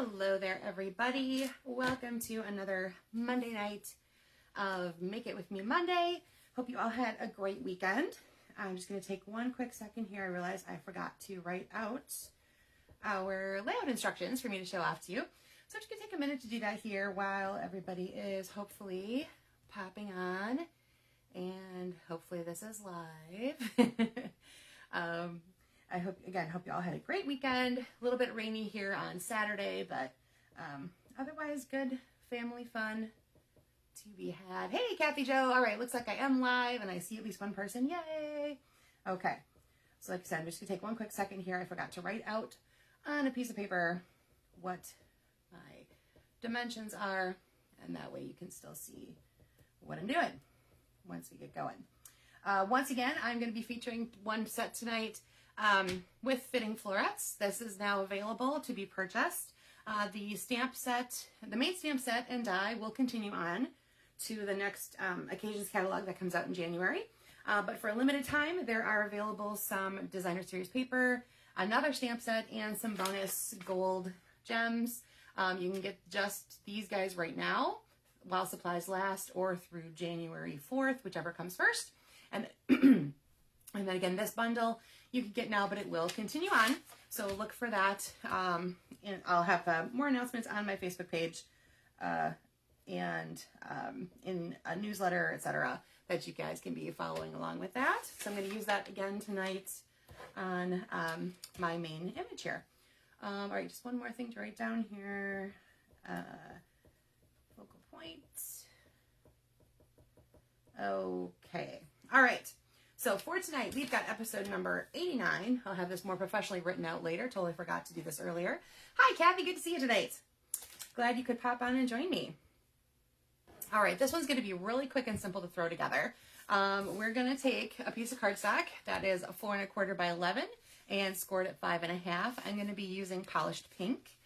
Hello there, everybody. Welcome to another Monday night of Make It With Me Monday. Hope you all had a great weekend. I'm just going to take one quick second here. I realized I forgot to write out our layout instructions for me to show off to you. So I'm just going to take a minute to do that here while everybody is hopefully popping on. And hopefully this is live. I hope you all had a great weekend. A little bit rainy here on Saturday, but otherwise good family fun to be had. Hey, Kathy Jo. All right, looks like I am live and I see at least one person. Yay. Okay. So like I said, I'm just gonna take one quick second here. I forgot to write out on a piece of paper what my dimensions are, and that way you can still see what I'm doing once we get going. Once again, I'm going to be featuring one set tonight with fitting florets. This is now available to be purchased. The stamp set, the main stamp set and die will continue on to the next occasions catalog that comes out in January. But for a limited time, there are available some designer series paper, another stamp set, and some bonus gold gems. You can get just these guys right now while supplies last, or through January 4th, whichever comes first. And and then again, this bundle you can get now, but it will continue on. So look for that. And I'll have more announcements on my Facebook page and in a newsletter, etc., that you guys can be following along with that. So I'm going to use that again tonight on my main image here. All right, just one more thing to write down here. Focal point. Okay. All right. So for tonight, we've got episode number 89. I'll have this more professionally written out later. Totally forgot to do this earlier. Hi, Kathy. Good to see you tonight. Glad you could pop on and join me. All right. This one's going to be really quick and simple to throw together. We're going to take a piece of cardstock that is 4 1/4 by 11 and scored at 5 1/2. I'm going to be using polished pink.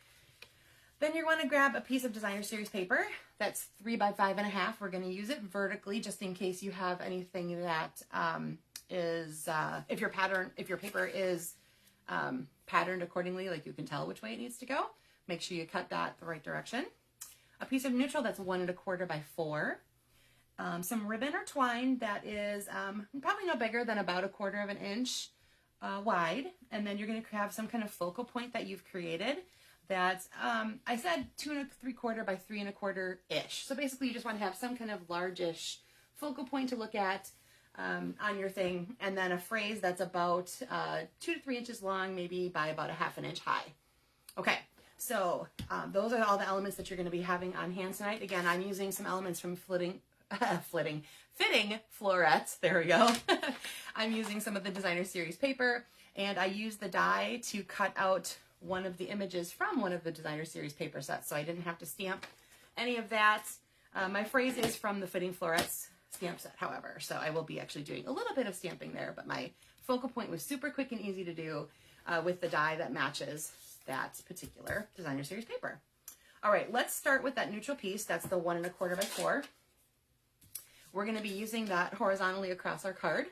Then you're going to grab a piece of designer series paper that's 3 by 5 1/2. We're going to use it vertically just in case you have anything that is if your paper is patterned accordingly, like you can tell which way it needs to go. Make sure you cut that the right direction. A piece of neutral that's 1 1/4 by 4. Some ribbon or twine that is probably no bigger than about 1/4 inch wide, and then you're going to have some kind of focal point that you've created. That's, I said 2 3/4 by 3 1/4-ish. So basically you just want to have some kind of large-ish focal point to look at on your thing. And then a phrase that's about 2 to 3 inches long, maybe by about 1/2 inch high. Okay, so those are all the elements that you're going to be having on hand tonight. Again, I'm using some elements from fitting florets. There we go. I'm using some of the designer series paper, and I used the die to cut out one of the images from one of the designer series paper sets, so I didn't have to stamp any of that. My phrase is from the Fitting Florets stamp set, however, so I will be actually doing a little bit of stamping there, but my focal point was super quick and easy to do with the die that matches that particular designer series paper. All right, let's start with that neutral piece. That's the 1 1/4 by 4. We're going to be using that horizontally across our card,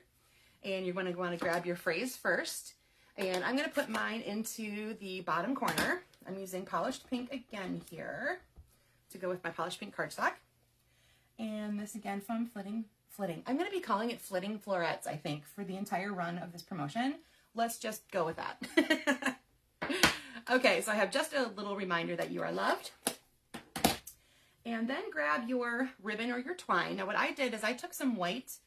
and you're going to want to grab your phrase first. And I'm going to put mine into the bottom corner. I'm using polished pink again here to go with my polished pink cardstock. And this again from Flitting. I'm going to be calling it Flitting Florets, I think, for the entire run of this promotion. Let's just go with that. Okay, so I have just a little reminder that you are loved. And then grab your ribbon or your twine. Now what I did is I took some white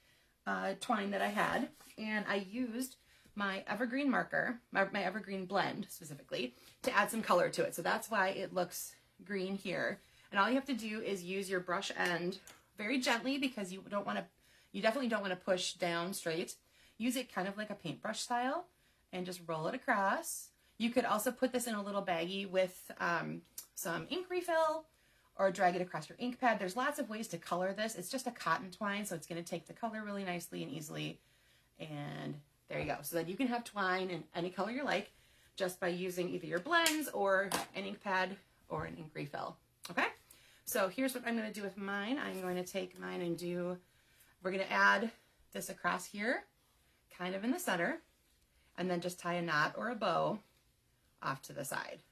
twine that I had, and I used my evergreen marker, my evergreen blend specifically, to add some color to it. So that's why it looks green here. And all you have to do is use your brush end very gently, because you definitely don't want to push down straight. Use it kind of like a paintbrush style and just roll it across. You could also put this in a little baggie with some ink refill, or drag it across your ink pad. There's lots of ways to color this. It's just a cotton twine, so it's going to take the color really nicely and easily. And there you go. So that you can have twine in any color you like just by using either your blends or an ink pad or an ink refill. Okay? So here's what I'm going to do with mine. I'm going to take mine and we're going to add this across here, kind of in the center, and then just tie a knot or a bow off to the side.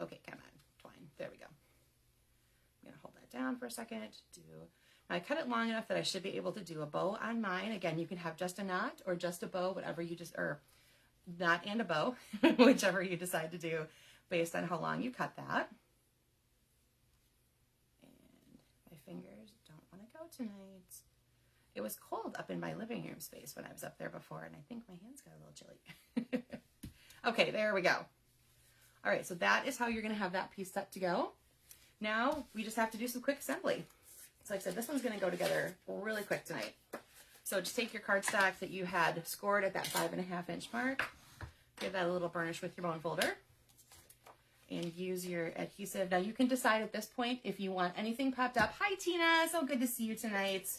Okay, come on, twine. There we go. I'm gonna hold that down for a second. Now I cut it long enough that I should be able to do a bow on mine. Again, you can have just a knot or just a bow, whatever you just, or knot and a bow, whichever you decide to do based on how long you cut that. And my fingers don't want to go tonight. It was cold up in my living room space when I was up there before, and I think my hands got a little chilly. Okay, there we go. All right, so that is how you're gonna have that piece set to go. Now we just have to do some quick assembly. So like I said, this one's gonna go together really quick tonight. So just take your cardstock that you had scored at that 5.5 inch mark, give that a little burnish with your bone folder, and use your adhesive. Now you can decide at this point if you want anything popped up. Hi Tina, so good to see you tonight.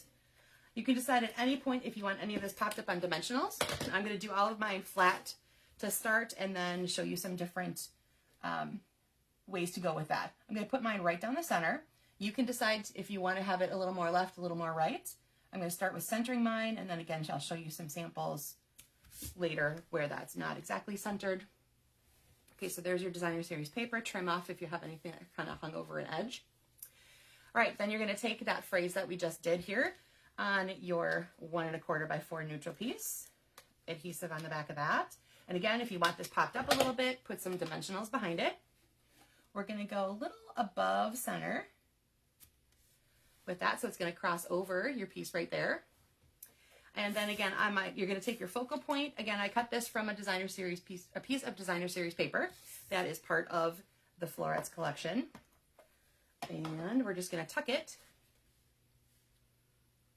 You can decide at any point if you want any of this popped up on dimensionals. I'm gonna do all of mine flat to start and then show you some different ways to go with that. I'm gonna put mine right down the center. You can decide if you wanna have it a little more left, a little more right. I'm gonna start with centering mine, and then again, I'll show you some samples later where that's not exactly centered. Okay, so there's your designer series paper. Trim off if you have anything that kind of hung over an edge. All right, then you're gonna take that phrase that we just did here on your 1 1/4 by 4 neutral piece, adhesive on the back of that. And again, if you want this popped up a little bit, put some dimensionals behind it. We're gonna go a little above center with that, so it's gonna cross over your piece right there. And then again, you're gonna take your focal point. Again, I cut this from a designer series piece, a piece of designer series paper that is part of the Florets collection. And we're just gonna tuck it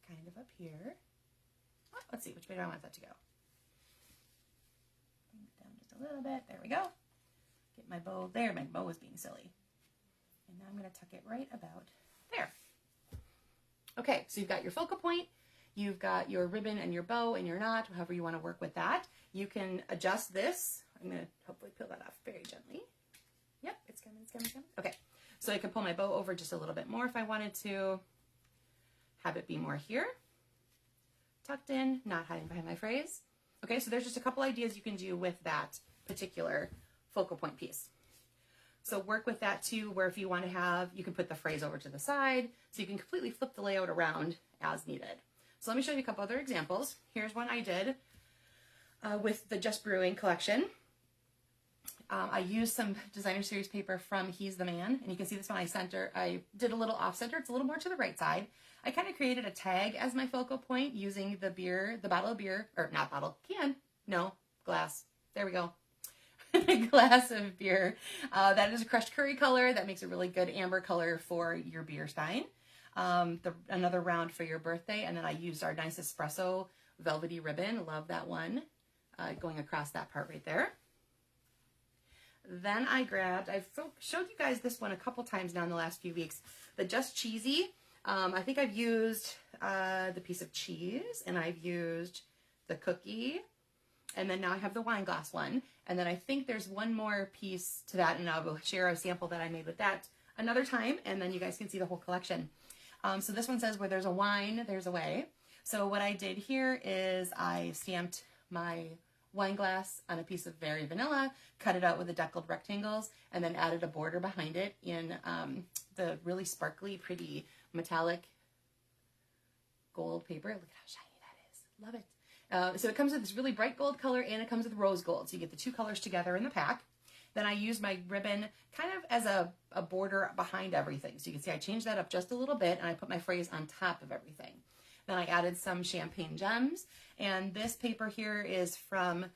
kind of up here. Oh, let's see, which way do I want that to go? Bring it down just a little bit, there we go. Get my bow there, my bow is being silly. And now I'm gonna tuck it right about there. Okay, so you've got your focal point, you've got your ribbon and your bow and your knot, however you want to work with that. You can adjust this. I'm going to hopefully peel that off very gently. Yep, it's coming, it's coming, it's coming. Okay, so I can pull my bow over just a little bit more if I wanted to. Have it be more here. Tucked in, not hiding behind my phrase. Okay, so there's just a couple ideas you can do with that particular focal point piece. So work with that too, where if you want to have, you can put the phrase over to the side, so you can completely flip the layout around as needed. So let me show you a couple other examples. Here's one I did with the Just Brewing collection. I used some designer series paper from He's the Man, and you can see this one I did a little off center. It's a little more to the right side. I kind of created a tag as my focal point using the bottle of beer, or not bottle, glass. There we go. Glass of beer. That is a crushed curry color. That makes a really good amber color for your beer stein. Another round for your birthday. And then I used our nice espresso velvety ribbon. Love that one. Going across that part right there. Then I've showed you guys this one a couple times now in the last few weeks. The Just Cheesy. I think I've used the piece of cheese, and I've used the cookie. And then now I have the wine glass one. And then I think there's one more piece to that, and I will share a sample that I made with that another time, and then you guys can see the whole collection. So this one says, where there's a wine, there's a way. So what I did here is I stamped my wine glass on a piece of Very Vanilla, cut it out with the deckled rectangles, and then added a border behind it in the really sparkly, pretty metallic gold paper. Look at how shiny that is. Love it. So it comes with this really bright gold color, and it comes with rose gold. So you get the two colors together in the pack. Then I used my ribbon kind of as a border behind everything. So you can see I changed that up just a little bit, and I put my phrase on top of everything. Then I added some champagne gems. And this paper here is from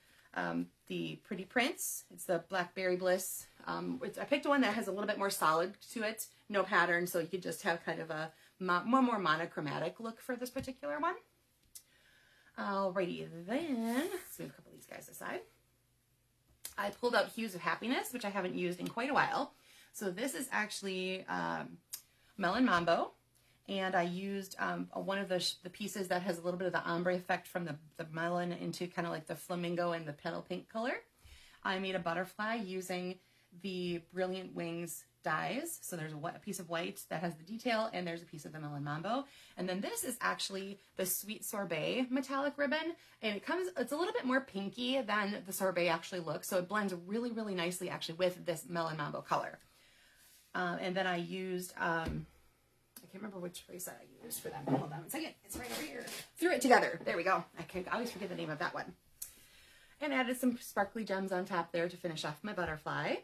the Pretty Prince. It's the Blackberry Bliss. I picked one that has a little bit more solid to it, no pattern, so you could just have kind of a more monochromatic look for this particular one. Alrighty, then let's move a couple of these guys aside. I pulled out Hues of Happiness, which I haven't used in quite a while. So this is actually Melon Mambo, and I used one of the pieces that has a little bit of the ombre effect from the melon into kind of like the flamingo and the petal pink color. I made a butterfly using the Brilliant Wings dyes. So there's a piece of white that has the detail, and there's a piece of the Melon Mambo. And then this is actually the Sweet Sorbet metallic ribbon, and it's a little bit more pinky than the sorbet actually looks, so it blends really, really nicely actually with this Melon Mambo color. And then I used, I can't remember which trace I used for that. Hold on one second, it's right over here. Threw it together, there we go. I always forget the name of that one. And added some sparkly gems on top there to finish off my butterfly.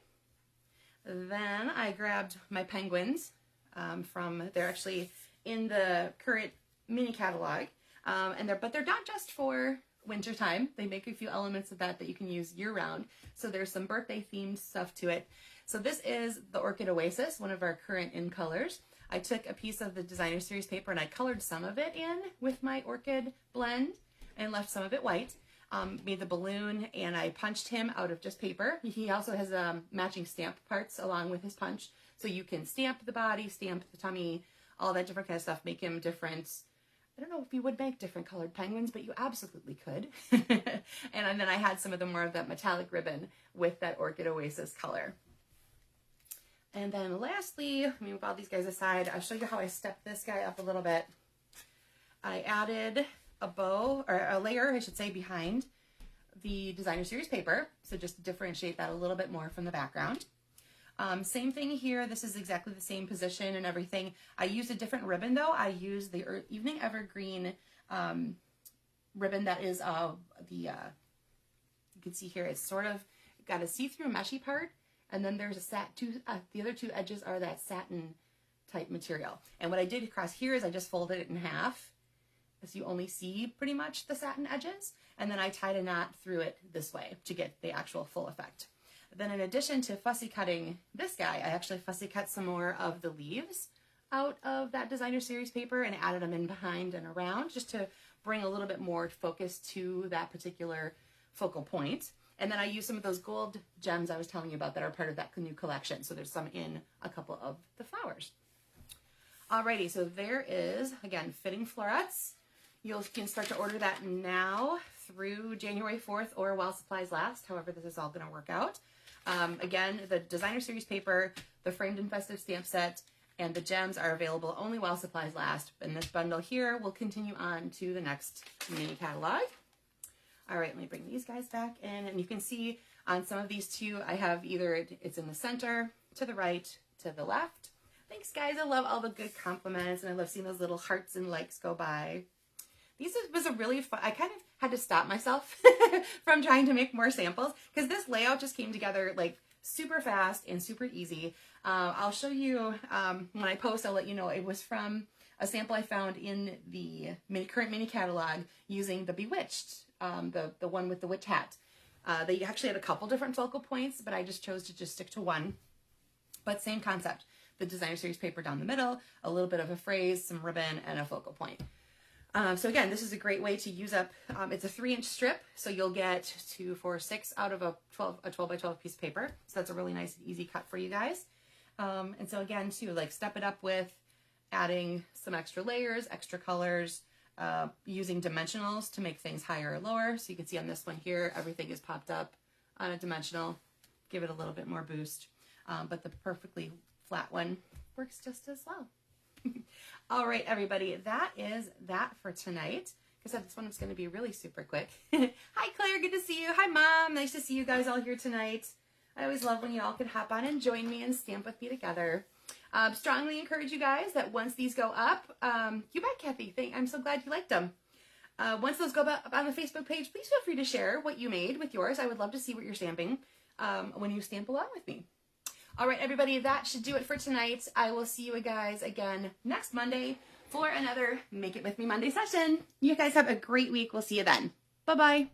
Then I grabbed my penguins they're actually in the current mini catalog, but they're not just for winter time. They make a few elements of that you can use year round. So there's some birthday themed stuff to it. So this is the Orchid Oasis, one of our current in colors. I took a piece of the designer series paper and I colored some of it in with my orchid blend and left some of it white. Made the balloon, and I punched him out of just paper. He also has matching stamp parts along with his punch, so you can stamp the body, stamp the tummy, all that different kind of stuff, make him different. I don't know if you would make different colored penguins, but you absolutely could. And then I had some of the more of that metallic ribbon with that Orchid Oasis color. And then lastly, let me move all these guys aside. I'll show you how I stepped this guy up a little bit. I added a bow, or a layer, I should say, behind the designer series paper. So just to differentiate that a little bit more from the background. Same thing here. This is exactly the same position and everything. I used a different ribbon though. I used the Evening Evergreen ribbon that is you can see here, it's sort of got a see-through meshy part, and then there's the other two edges are that satin type material. And what I did across here is I just folded it in half, so you only see pretty much the satin edges, and then I tied a knot through it this way to get the actual full effect. Then in addition to fussy cutting this guy, I actually fussy cut some more of the leaves out of that designer series paper and added them in behind and around just to bring a little bit more focus to that particular focal point. And then I used some of those gold gems I was telling you about that are part of that new collection. So there's some in a couple of the flowers. Alrighty, so there is, again, Fitting Florets. You can start to order that now through January 4th or while supplies last, however this is all going to work out. Again, the designer series paper, the framed and festive stamp set, and the gems are available only while supplies last. And this bundle here will continue on to the next mini catalog. All right, let me bring these guys back in, and you can see on some of these too, I have either it's in the center, to the right, to the left. Thanks guys, I love all the good compliments, and I love seeing those little hearts and likes go by. Was a really fun, I kind of had to stop myself from trying to make more samples because this layout just came together like super fast and super easy. I'll show you when I post, I'll let you know it was from a sample I found in the current mini catalog using the Bewitched, the one with the witch hat. They actually had a couple different focal points, but I just chose to just stick to one. But same concept, the designer series paper down the middle, a little bit of a phrase, some ribbon, and a focal point. So again, this is a great way to use up, it's a 3-inch strip, so you'll get 2, 4, 6 out of a 12 by 12 piece of paper. So that's a really nice and easy cut for you guys. And so again, too, like step it up with adding some extra layers, extra colors, using dimensionals to make things higher or lower. So you can see on this one here, everything is popped up on a dimensional, give it a little bit more boost. But the perfectly flat one works just as well. All right, everybody, that is that for tonight. Like I said, this one is going to be really super quick. Hi, Claire. Good to see you. Hi, Mom. Nice to see you guys all here tonight. I always love when you all can hop on and join me and stamp with me together. Strongly encourage you guys that once these go up, you bet, Kathy. I'm so glad you liked them. Once those go up on the Facebook page, please feel free to share what you made with yours. I would love to see what you're stamping when you stamp along with me. All right, everybody, that should do it for tonight. I will see you guys again next Monday for another Make It With Me Monday session. You guys have a great week. We'll see you then. Bye-bye.